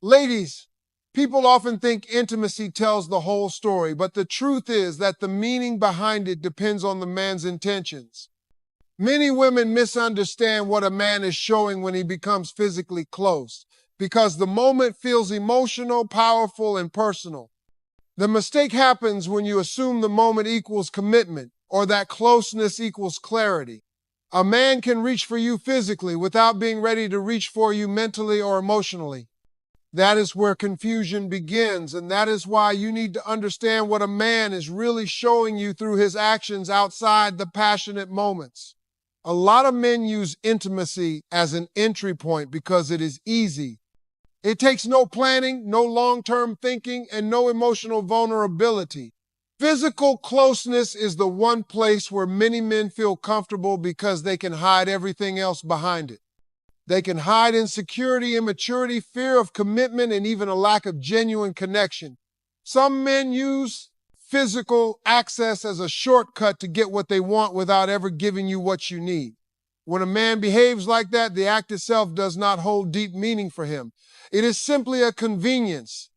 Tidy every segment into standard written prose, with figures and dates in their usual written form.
Ladies, people often think intimacy tells the whole story, but the truth is that the meaning behind it depends on the man's intentions. Many women misunderstand what a man is showing when he becomes physically close, because the moment feels emotional, powerful, and personal. The mistake happens when you assume the moment equals commitment or that closeness equals clarity. A man can reach for you physically without being ready to reach for you mentally or emotionally. That is where confusion begins, and that is why you need to understand what a man is really showing you through his actions outside the passionate moments. A lot of men use intimacy as an entry point because it is easy. It takes no planning, no long-term thinking, and no emotional vulnerability. Physical closeness is the one place where many men feel comfortable because they can hide everything else behind it. They can hide insecurity, immaturity, fear of commitment, and even a lack of genuine connection. Some men use physical access as a shortcut to get what they want without ever giving you what you need. When a man behaves like that, the act itself does not hold deep meaning for him. It is simply a convenience.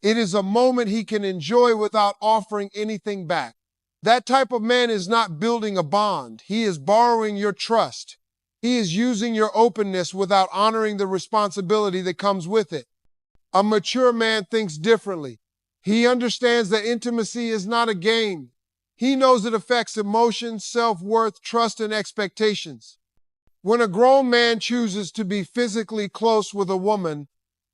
It is a moment he can enjoy without offering anything back. That type of man is not building a bond. He is borrowing your trust. He is using your openness without honoring the responsibility that comes with it. A mature man thinks differently. He understands that intimacy is not a game. He knows it affects emotions, self-worth, trust, and expectations. When a grown man chooses to be physically close with a woman,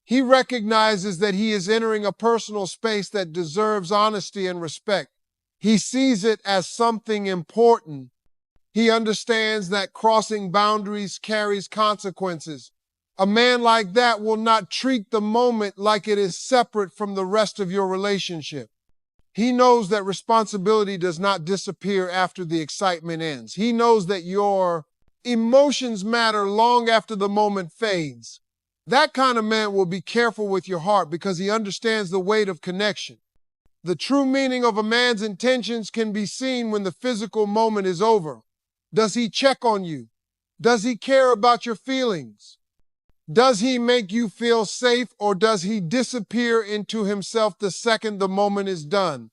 he recognizes that he is entering a personal space that deserves honesty and respect. He sees it as something important. He understands that crossing boundaries carries consequences. A man like that will not treat the moment like it is separate from the rest of your relationship. He knows that responsibility does not disappear after the excitement ends. He knows that your emotions matter long after the moment fades. That kind of man will be careful with your heart because he understands the weight of connection. The true meaning of a man's intentions can be seen when the physical moment is over. Does he check on you? Does he care about your feelings? Does he make you feel safe, or does he disappear into himself the second the moment is done?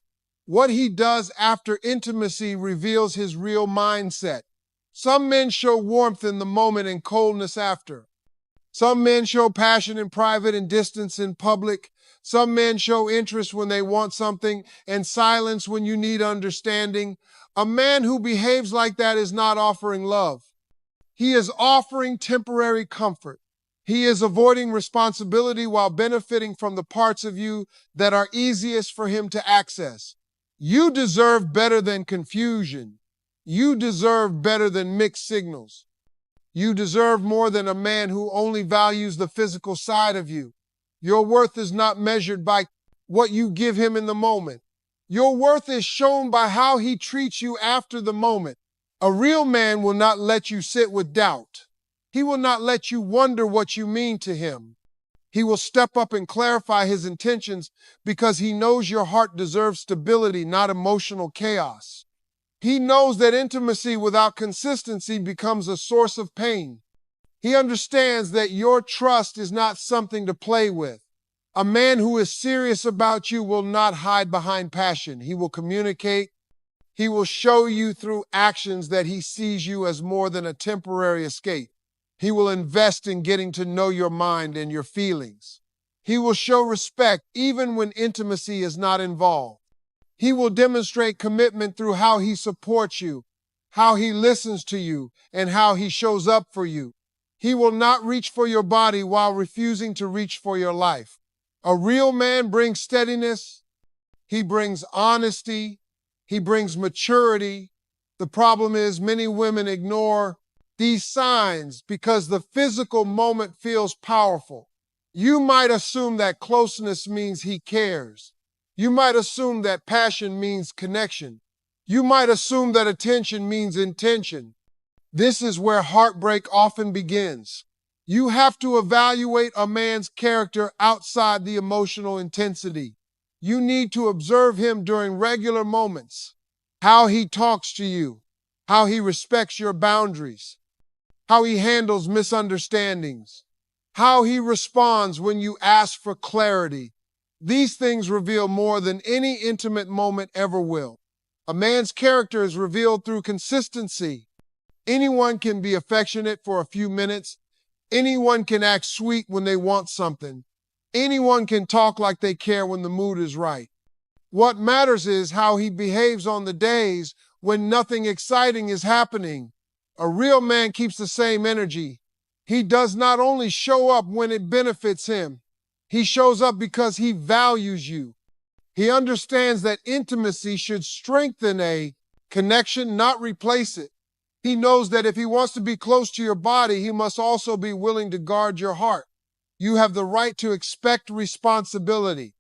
What he does after intimacy reveals his real mindset. Some men show warmth in the moment and coldness after. Some men show passion in private and distance in public. Some men show interest when they want something and silence when you need understanding. A man who behaves like that is not offering love. He is offering temporary comfort. He is avoiding responsibility while benefiting from the parts of you that are easiest for him to access. You deserve better than confusion. You deserve better than mixed signals. You deserve more than a man who only values the physical side of you. Your worth is not measured by what you give him in the moment. Your worth is shown by how he treats you after the moment. A real man will not let you sit with doubt. He will not let you wonder what you mean to him. He will step up and clarify his intentions because he knows your heart deserves stability, not emotional chaos. He knows that intimacy without consistency becomes a source of pain. He understands that your trust is not something to play with. A man who is serious about you will not hide behind passion. He will communicate. He will show you through actions that he sees you as more than a temporary escape. He will invest in getting to know your mind and your feelings. He will show respect even when intimacy is not involved. He will demonstrate commitment through how he supports you, how he listens to you, and how he shows up for you. He will not reach for your body while refusing to reach for your life. A real man brings steadiness. He brings honesty. He brings maturity. The problem is many women ignore these signs because the physical moment feels powerful. You might assume that closeness means he cares. You might assume that passion means connection. You might assume that attention means intention. This is where heartbreak often begins. You have to evaluate a man's character outside the emotional intensity. You need to observe him during regular moments, how he talks to you, how he respects your boundaries, how he handles misunderstandings, how he responds when you ask for clarity. These things reveal more than any intimate moment ever will. A man's character is revealed through consistency. Anyone can be affectionate for a few minutes. Anyone can act sweet when they want something. Anyone can talk like they care when the mood is right. What matters is how he behaves on the days when nothing exciting is happening. A real man keeps the same energy. He does not only show up when it benefits him, he shows up because he values you. He understands that intimacy should strengthen a connection, not replace it. He knows that if he wants to be close to your body, he must also be willing to guard your heart. You have the right to expect responsibility.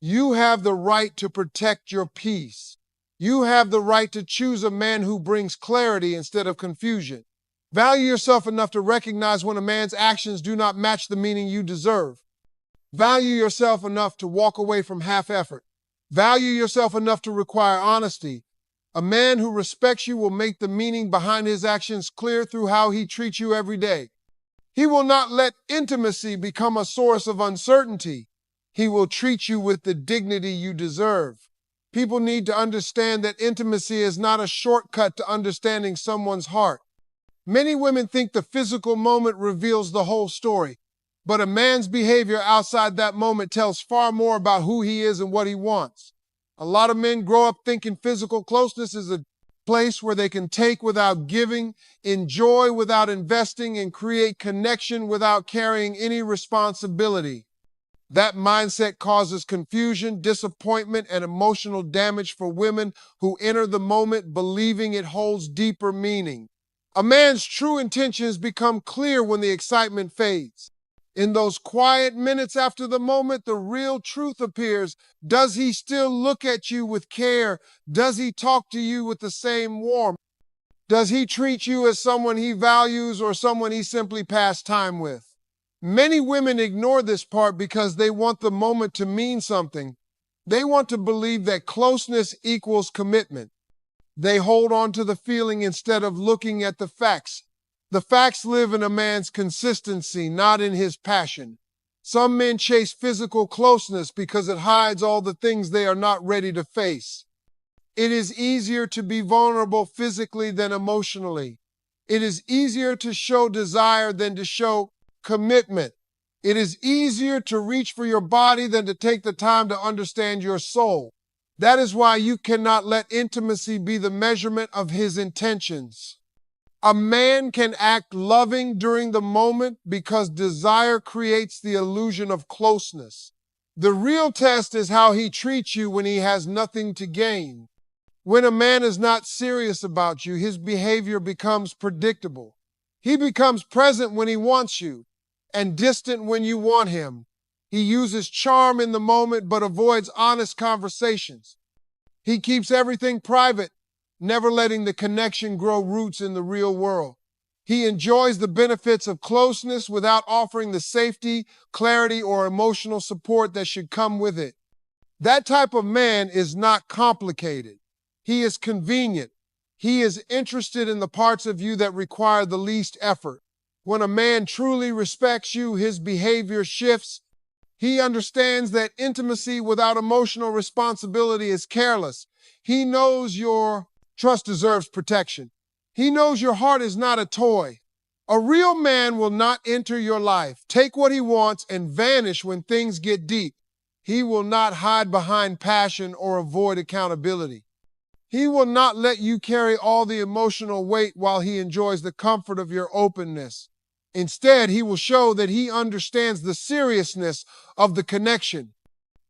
You have the right to protect your peace. You have the right to choose a man who brings clarity instead of confusion. Value yourself enough to recognize when a man's actions do not match the meaning you deserve. Value yourself enough to walk away from half effort. Value yourself enough to require honesty. A man who respects you will make the meaning behind his actions clear through how he treats you every day. He will not let intimacy become a source of uncertainty. He will treat you with the dignity you deserve. People need to understand that intimacy is not a shortcut to understanding someone's heart. Many women think the physical moment reveals the whole story, but a man's behavior outside that moment tells far more about who he is and what he wants. A lot of men grow up thinking physical closeness is a place where they can take without giving, enjoy without investing, and create connection without carrying any responsibility. That mindset causes confusion, disappointment, and emotional damage for women who enter the moment believing it holds deeper meaning. A man's true intentions become clear when the excitement fades. In those quiet minutes after the moment, the real truth appears. Does he still look at you with care? Does he talk to you with the same warmth? Does he treat you as someone he values or someone he simply passed time with? Many women ignore this part because they want the moment to mean something. They want to believe that closeness equals commitment. They hold on to the feeling instead of looking at the facts. The facts live in a man's consistency, not in his passion. Some men chase physical closeness because it hides all the things they are not ready to face. It is easier to be vulnerable physically than emotionally. It is easier to show desire than to show commitment. It is easier to reach for your body than to take the time to understand your soul. That is why you cannot let intimacy be the measurement of his intentions. A man can act loving during the moment because desire creates the illusion of closeness. The real test is how he treats you when he has nothing to gain. When a man is not serious about you, his behavior becomes predictable. He becomes present when he wants you and distant when you want him. He uses charm in the moment but avoids honest conversations. He keeps everything private, never letting the connection grow roots in the real world. He enjoys the benefits of closeness without offering the safety, clarity, or emotional support that should come with it. That type of man is not complicated. He is convenient. He is interested in the parts of you that require the least effort. When a man truly respects you, his behavior shifts. He understands that intimacy without emotional responsibility is careless. He knows your trust deserves protection. He knows your heart is not a toy. A real man will not enter your life, take what he wants, and vanish when things get deep. He will not hide behind passion or avoid accountability. He will not let you carry all the emotional weight while he enjoys the comfort of your openness. Instead, he will show that he understands the seriousness of the connection.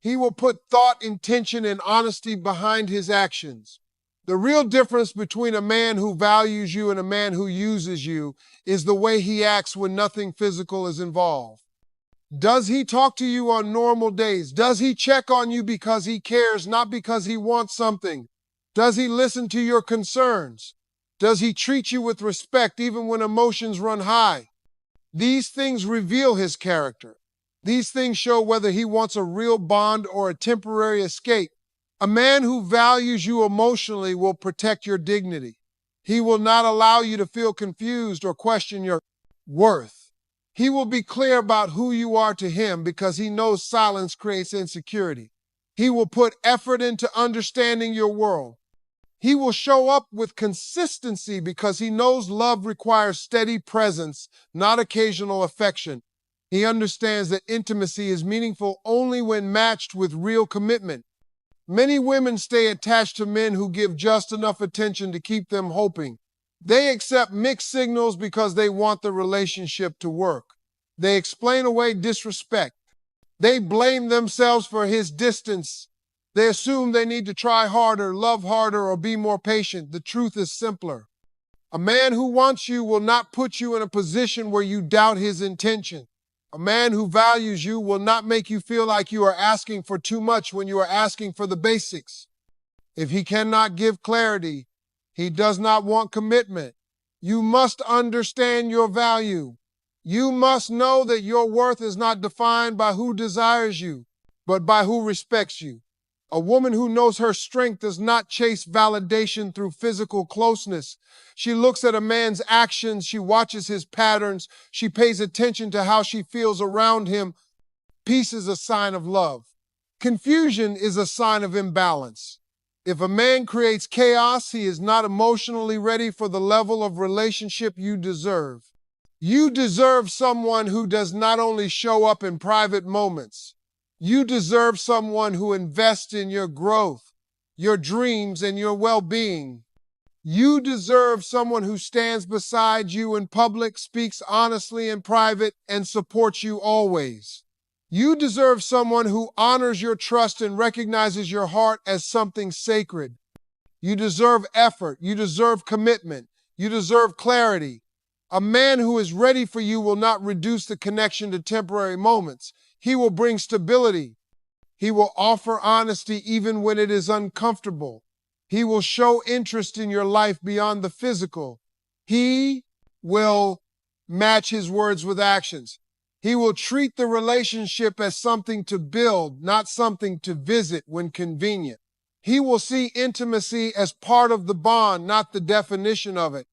He will put thought, intention, and honesty behind his actions. The real difference between a man who values you and a man who uses you is the way he acts when nothing physical is involved. Does he talk to you on normal days? Does he check on you because he cares, not because he wants something? Does he listen to your concerns? Does he treat you with respect even when emotions run high? These things reveal his character. These things show whether he wants a real bond or a temporary escape. A man who values you emotionally will protect your dignity. He will not allow you to feel confused or question your worth. He will be clear about who you are to him because he knows silence creates insecurity. He will put effort into understanding your world. He will show up with consistency because he knows love requires steady presence, not occasional affection. He understands that intimacy is meaningful only when matched with real commitment. Many women stay attached to men who give just enough attention to keep them hoping. They accept mixed signals because they want the relationship to work. They explain away disrespect. They blame themselves for his distance. They assume they need to try harder, love harder, or be more patient. The truth is simpler. A man who wants you will not put you in a position where you doubt his intention. A man who values you will not make you feel like you are asking for too much when you are asking for the basics. If he cannot give clarity, he does not want commitment. You must understand your value. You must know that your worth is not defined by who desires you, but by who respects you. A woman who knows her strength does not chase validation through physical closeness. She looks at a man's actions, she watches his patterns, she pays attention to how she feels around him. Peace is a sign of love. Confusion is a sign of imbalance. If a man creates chaos, he is not emotionally ready for the level of relationship you deserve. You deserve someone who does not only show up in private moments. You deserve someone who invests in your growth, your dreams, and your well-being. You deserve someone who stands beside you in public, speaks honestly in private, and supports you always. You deserve someone who honors your trust and recognizes your heart as something sacred. You deserve effort. You deserve commitment. You deserve clarity. A man who is ready for you will not reduce the connection to temporary moments. He will bring stability. He will offer honesty even when it is uncomfortable. He will show interest in your life beyond the physical. He will match his words with actions. He will treat the relationship as something to build, not something to visit when convenient. He will see intimacy as part of the bond, not the definition of it.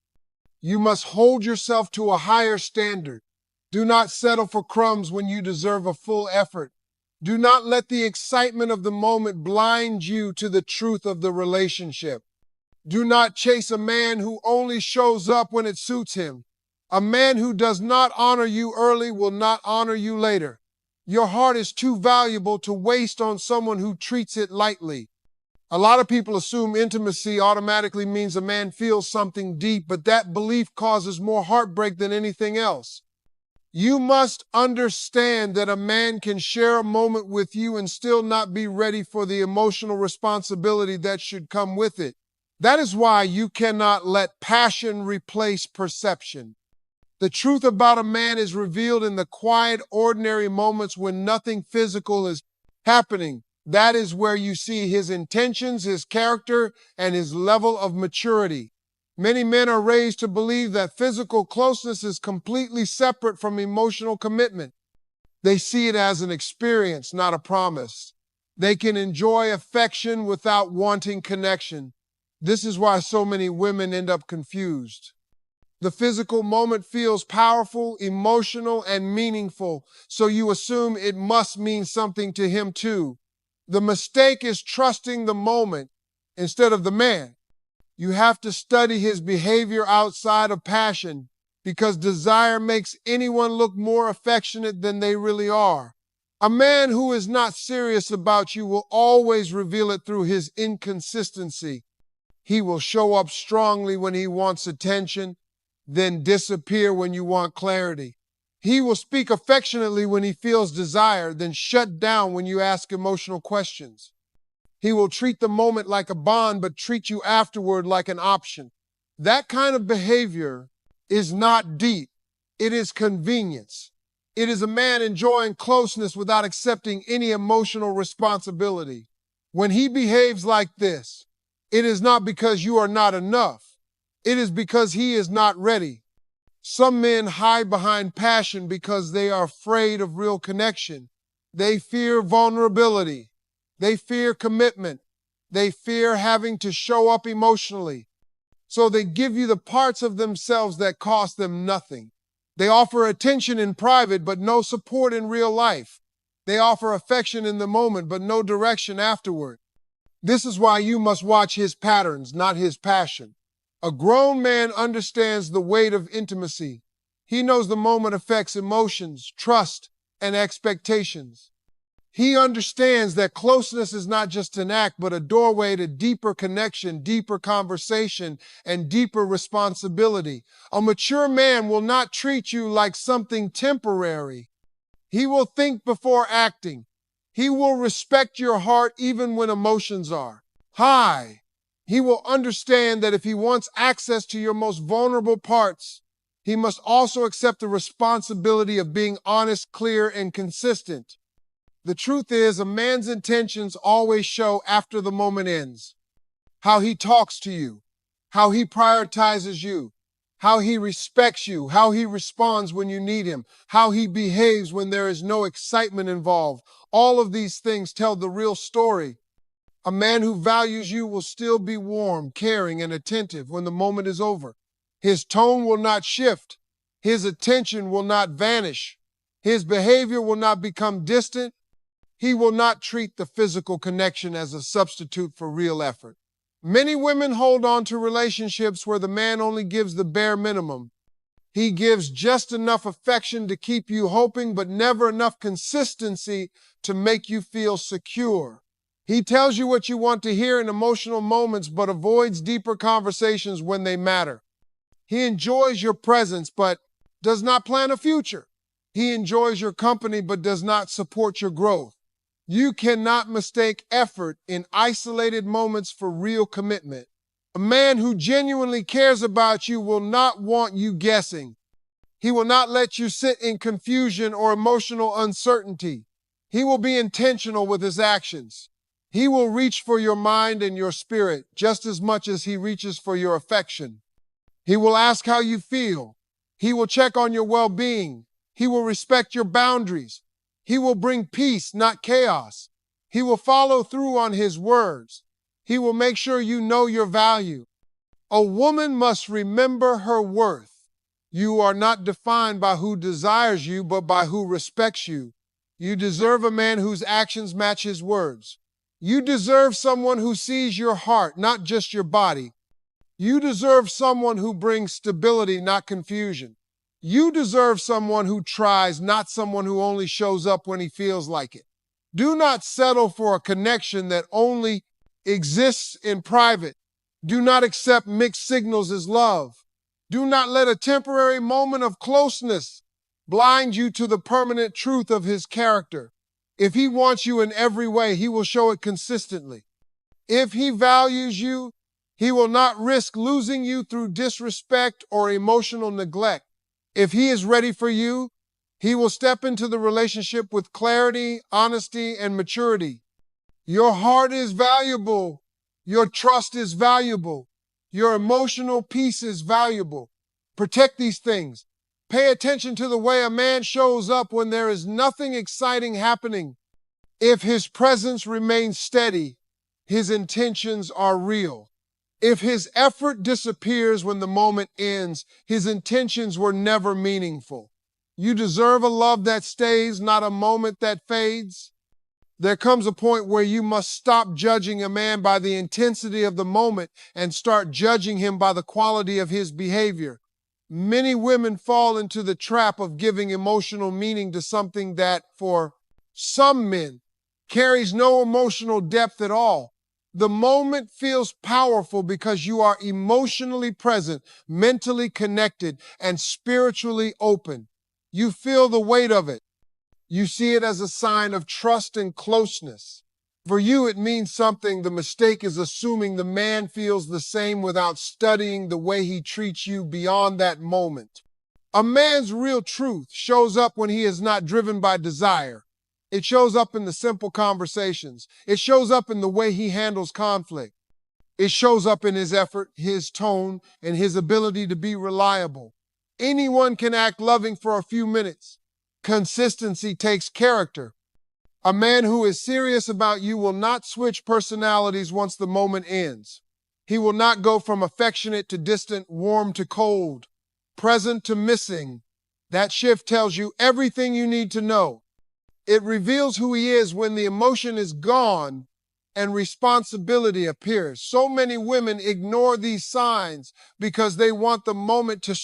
You must hold yourself to a higher standard. Do not settle for crumbs when you deserve a full effort. Do not let the excitement of the moment blind you to the truth of the relationship. Do not chase a man who only shows up when it suits him. A man who does not honor you early will not honor you later. Your heart is too valuable to waste on someone who treats it lightly. A lot of people assume intimacy automatically means a man feels something deep, but that belief causes more heartbreak than anything else. You must understand that a man can share a moment with you and still not be ready for the emotional responsibility that should come with it. That is why you cannot let passion replace perception. The truth about a man is revealed in the quiet, ordinary moments when nothing physical is happening. That is where you see his intentions, his character, and his level of maturity. Many men are raised to believe that physical closeness is completely separate from emotional commitment. They see it as an experience, not a promise. They can enjoy affection without wanting connection. This is why so many women end up confused. The physical moment feels powerful, emotional, and meaningful, so you assume it must mean something to him too. The mistake is trusting the moment instead of the man. You have to study his behavior outside of passion because desire makes anyone look more affectionate than they really are. A man who is not serious about you will always reveal it through his inconsistency. He will show up strongly when he wants attention, then disappear when you want clarity. He will speak affectionately when he feels desire, then shut down when you ask emotional questions. He will treat the moment like a bond, but treat you afterward like an option. That kind of behavior is not deep. It is convenience. It is a man enjoying closeness without accepting any emotional responsibility. When he behaves like this, it is not because you are not enough. It is because he is not ready. Some men hide behind passion because they are afraid of real connection. They fear vulnerability. They fear commitment. They fear having to show up emotionally. So they give you the parts of themselves that cost them nothing. They offer attention in private, but no support in real life. They offer affection in the moment, but no direction afterward. This is why you must watch his patterns, not his passion. A grown man understands the weight of intimacy. He knows the moment affects emotions, trust, and expectations. He understands that closeness is not just an act, but a doorway to deeper connection, deeper conversation, and deeper responsibility. A mature man will not treat you like something temporary. He will think before acting. He will respect your heart even when emotions are high. He will understand that if he wants access to your most vulnerable parts, he must also accept the responsibility of being honest, clear, and consistent. The truth is, a man's intentions always show after the moment ends. How he talks to you, how he prioritizes you, how he respects you, how he responds when you need him, how he behaves when there is no excitement involved. All of these things tell the real story. A man who values you will still be warm, caring, and attentive when the moment is over. His tone will not shift. His attention will not vanish. His behavior will not become distant. He will not treat the physical connection as a substitute for real effort. Many women hold on to relationships where the man only gives the bare minimum. He gives just enough affection to keep you hoping, but never enough consistency to make you feel secure. He tells you what you want to hear in emotional moments, but avoids deeper conversations when they matter. He enjoys your presence, but does not plan a future. He enjoys your company, but does not support your growth. You cannot mistake effort in isolated moments for real commitment. A man who genuinely cares about you will not want you guessing. He will not let you sit in confusion or emotional uncertainty. He will be intentional with his actions. He will reach for your mind and your spirit just as much as he reaches for your affection. He will ask how you feel. He will check on your well-being. He will respect your boundaries. He will bring peace, not chaos. He will follow through on his words. He will make sure you know your value. A woman must remember her worth. You are not defined by who desires you, but by who respects you. You deserve a man whose actions match his words. You deserve someone who sees your heart, not just your body. You deserve someone who brings stability, not confusion. You deserve someone who tries, not someone who only shows up when he feels like it. Do not settle for a connection that only exists in private. Do not accept mixed signals as love. Do not let a temporary moment of closeness blind you to the permanent truth of his character. If he wants you in every way, he will show it consistently. If he values you, he will not risk losing you through disrespect or emotional neglect. If he is ready for you, he will step into the relationship with clarity, honesty, and maturity. Your heart is valuable. Your trust is valuable. Your emotional peace is valuable. Protect these things. Pay attention to the way a man shows up when there is nothing exciting happening. If his presence remains steady, his intentions are real. If his effort disappears when the moment ends, his intentions were never meaningful. You deserve a love that stays, not a moment that fades. There comes a point where you must stop judging a man by the intensity of the moment and start judging him by the quality of his behavior. Many women fall into the trap of giving emotional meaning to something that, for some men, carries no emotional depth at all. The moment feels powerful because you are emotionally present, mentally connected, and spiritually open. You feel the weight of it. You see it as a sign of trust and closeness. For you, it means something. The mistake is assuming the man feels the same without studying the way he treats you beyond that moment. A man's real truth shows up when he is not driven by desire. It shows up in the simple conversations. It shows up in the way he handles conflict. It shows up in his effort, his tone, and his ability to be reliable. Anyone can act loving for a few minutes. Consistency takes character. A man who is serious about you will not switch personalities once the moment ends. He will not go from affectionate to distant, warm to cold, present to missing. That shift tells you everything you need to know. It reveals who he is when the emotion is gone and responsibility appears. So many women ignore these signs because they want the moment to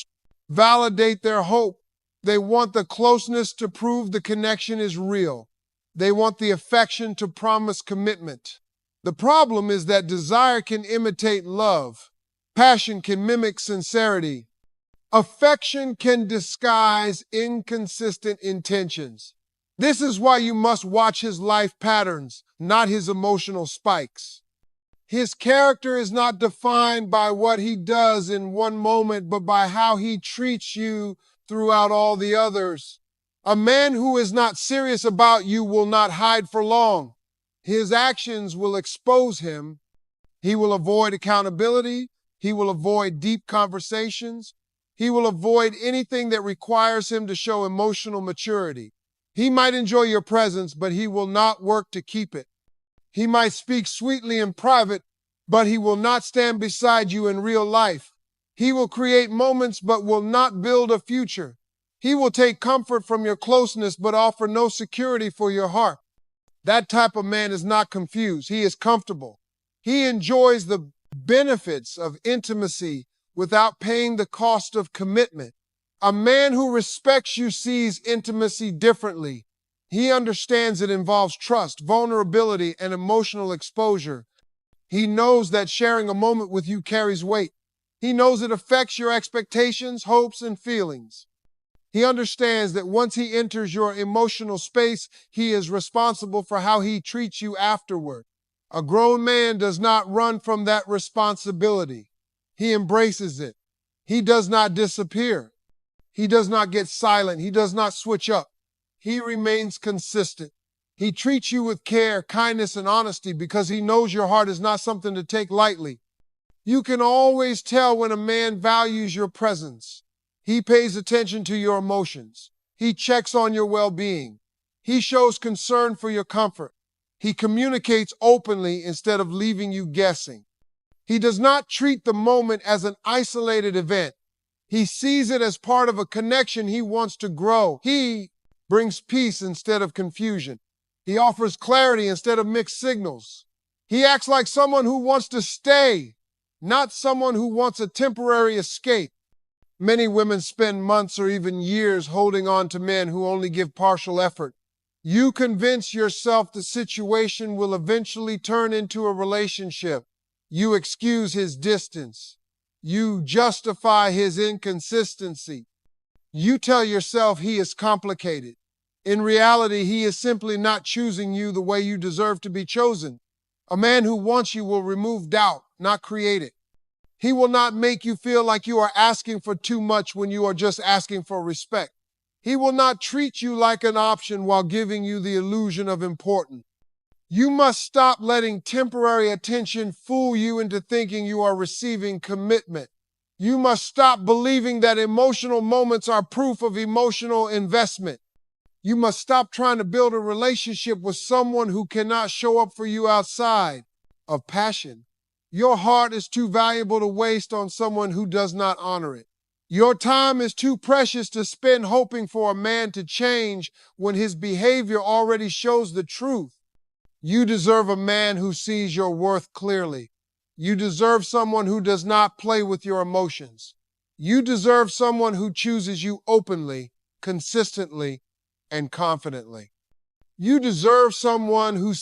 validate their hope. They want the closeness to prove the connection is real. They want the affection to promise commitment. The problem is that desire can imitate love. Passion can mimic sincerity. Affection can disguise inconsistent intentions. This is why you must watch his life patterns, not his emotional spikes. His character is not defined by what he does in one moment, but by how he treats you throughout all the others. A man who is not serious about you will not hide for long. His actions will expose him. He will avoid accountability. He will avoid deep conversations. He will avoid anything that requires him to show emotional maturity. He might enjoy your presence, but he will not work to keep it. He might speak sweetly in private, but he will not stand beside you in real life. He will create moments, but will not build a future. He will take comfort from your closeness, but offer no security for your heart. That type of man is not confused. He is comfortable. He enjoys the benefits of intimacy without paying the cost of commitment. A man who respects you sees intimacy differently. He understands it involves trust, vulnerability, and emotional exposure. He knows that sharing a moment with you carries weight. He knows it affects your expectations, hopes, and feelings. He understands that once he enters your emotional space, he is responsible for how he treats you afterward. A grown man does not run from that responsibility. He embraces it. He does not disappear. He does not get silent. He does not switch up. He remains consistent. He treats you with care, kindness, and honesty because he knows your heart is not something to take lightly. You can always tell when a man values your presence. He pays attention to your emotions. He checks on your well-being. He shows concern for your comfort. He communicates openly instead of leaving you guessing. He does not treat the moment as an isolated event. He sees it as part of a connection he wants to grow. He brings peace instead of confusion. He offers clarity instead of mixed signals. He acts like someone who wants to stay, not someone who wants a temporary escape. Many women spend months or even years holding on to men who only give partial effort. You convince yourself the situation will eventually turn into a relationship. You excuse his distance. You justify his inconsistency. You tell yourself he is complicated. In reality, he is simply not choosing you the way you deserve to be chosen. A man who wants you will remove doubt, not create it. He will not make you feel like you are asking for too much when you are just asking for respect. He will not treat you like an option while giving you the illusion of importance. You must stop letting temporary attention fool you into thinking you are receiving commitment. You must stop believing that emotional moments are proof of emotional investment. You must stop trying to build a relationship with someone who cannot show up for you outside of passion. Your heart is too valuable to waste on someone who does not honor it. Your time is too precious to spend hoping for a man to change when his behavior already shows the truth. You deserve a man who sees your worth clearly. You deserve someone who does not play with your emotions. You deserve someone who chooses you openly, consistently, and confidently. You deserve someone who